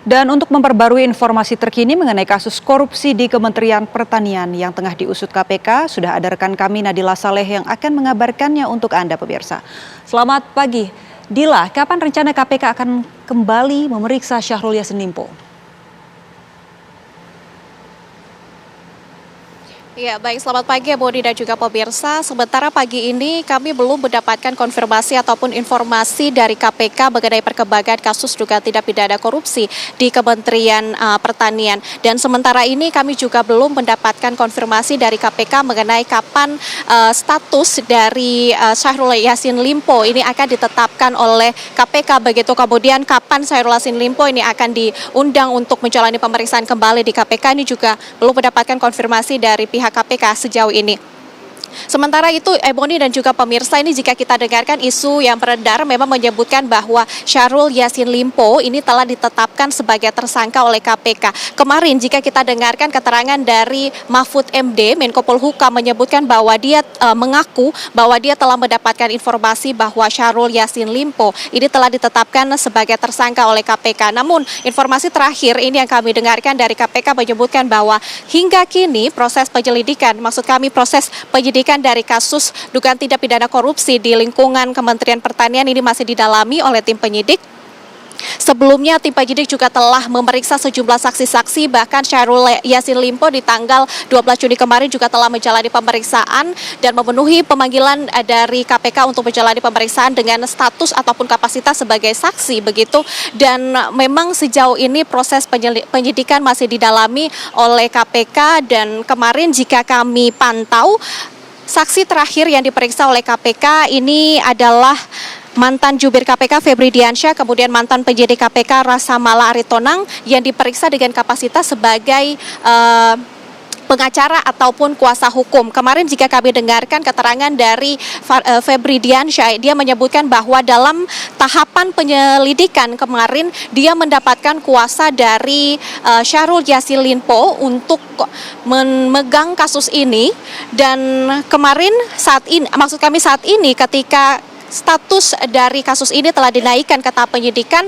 Dan untuk memperbarui informasi terkini mengenai kasus korupsi di Kementerian Pertanian yang tengah diusut KPK, sudah ada rekan kami Nadila Saleh yang akan mengabarkannya untuk Anda pemirsa. Selamat pagi. Dila, kapan rencana KPK akan kembali memeriksa Syahrul Yassin Limpo? Ya, baik, selamat pagi Bodi dan juga pemirsa. Sementara pagi ini kami belum mendapatkan konfirmasi ataupun informasi dari KPK mengenai perkembangan kasus dugaan tindak pidana korupsi di Kementerian Pertanian. Dan sementara ini kami juga belum mendapatkan konfirmasi dari KPK mengenai kapan status dari Syahrul Yassin Limpo ini akan ditetapkan oleh KPK begitu. Kemudian kapan Syahrul Yassin Limpo ini akan diundang untuk menjalani pemeriksaan kembali di KPK, ini juga belum mendapatkan konfirmasi dari pihak KPK sejauh ini. Sementara itu, Ebony dan juga pemirsa, ini jika kita dengarkan isu yang beredar memang menyebutkan bahwa Syahrul Yassin Limpo ini telah ditetapkan sebagai tersangka oleh KPK. Kemarin jika kita dengarkan keterangan dari Mahfud MD, Menko Polhukam, menyebutkan bahwa dia mengaku bahwa dia telah mendapatkan informasi bahwa Syahrul Yassin Limpo ini telah ditetapkan sebagai tersangka oleh KPK. Namun informasi terakhir ini yang kami dengarkan dari KPK menyebutkan bahwa hingga kini proses penyelidikan, maksud kami proses penyidikan dari kasus dugaan tindak pidana korupsi di lingkungan Kementerian Pertanian ini masih didalami oleh tim penyidik. Sebelumnya tim penyidik juga telah memeriksa sejumlah saksi-saksi, bahkan Syahrul Yassin Limpo di tanggal 12 Juni kemarin juga telah menjalani pemeriksaan dan memenuhi pemanggilan dari KPK untuk menjalani pemeriksaan dengan status ataupun kapasitas sebagai saksi begitu. Dan memang sejauh ini proses penyidikan masih didalami oleh KPK, dan kemarin jika kami pantau, saksi terakhir yang diperiksa oleh KPK ini adalah mantan jubir KPK Febri Diansyah, kemudian mantan penyidik KPK Rasa Mala Aritonang yang diperiksa dengan kapasitas sebagai pengacara ataupun kuasa hukum. Kemarin jika kami dengarkan keterangan dari Febri Diansyah, dia menyebutkan bahwa dalam tahapan penyelidikan kemarin dia mendapatkan kuasa dari Syahrul Yassin Limpo untuk memegang kasus ini. Dan kemarin saat ini ketika status dari kasus ini telah dinaikkan ke tahap penyidikan,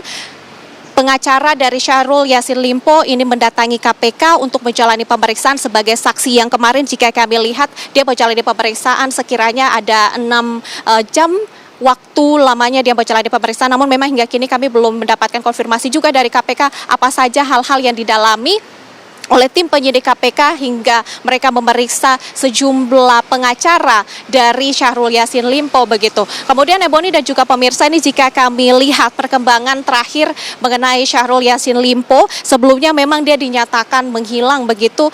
pengacara dari Syahrul Yassin Limpo ini mendatangi KPK untuk menjalani pemeriksaan sebagai saksi yang kemarin jika kami lihat dia menjalani pemeriksaan sekiranya ada 6 jam waktu lamanya dia menjalani pemeriksaan. Namun memang hingga kini kami belum mendapatkan konfirmasi juga dari KPK apa saja hal-hal yang didalami oleh tim penyidik KPK hingga mereka memeriksa sejumlah pengacara dari Syahrul Yassin Limpo begitu. Kemudian Ebony dan juga pemirsa, ini jika kami lihat perkembangan terakhir mengenai Syahrul Yassin Limpo, sebelumnya memang dia dinyatakan menghilang begitu,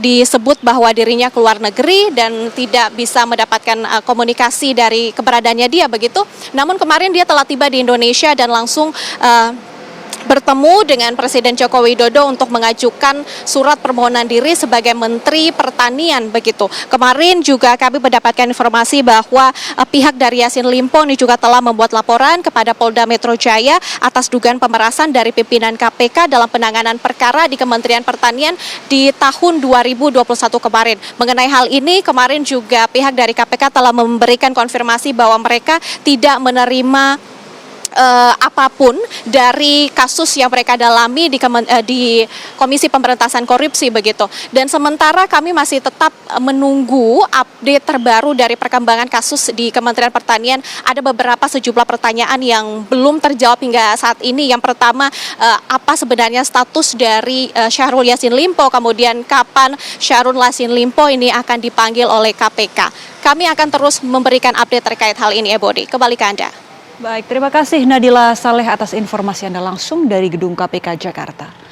disebut bahwa dirinya keluar negeri dan tidak bisa mendapatkan komunikasi dari keberadaannya dia begitu. Namun kemarin dia telah tiba di Indonesia dan langsung bertemu dengan Presiden Joko Widodo untuk mengajukan surat permohonan diri sebagai Menteri Pertanian begitu. Kemarin juga kami mendapatkan informasi bahwa pihak dari Yassin Limpo ini juga telah membuat laporan kepada Polda Metro Jaya atas dugaan pemerasan dari pimpinan KPK dalam penanganan perkara di Kementerian Pertanian di tahun 2021 kemarin. Mengenai hal ini, kemarin juga pihak dari KPK telah memberikan konfirmasi bahwa mereka tidak menerima apapun dari kasus yang mereka dalami di Komisi Pemberantasan Korupsi begitu. Dan sementara kami masih tetap menunggu update terbaru dari perkembangan kasus di Kementerian Pertanian. Ada beberapa sejumlah pertanyaan yang belum terjawab hingga saat ini. Yang pertama, apa sebenarnya status dari Syahrul Yassin Limpo, kemudian kapan Syahrul Yassin Limpo ini akan dipanggil oleh KPK. Kami akan terus memberikan update terkait hal ini, Ebony. Kembali ke Anda. Baik, terima kasih Nadila Saleh atas informasi Anda langsung dari Gedung KPK Jakarta.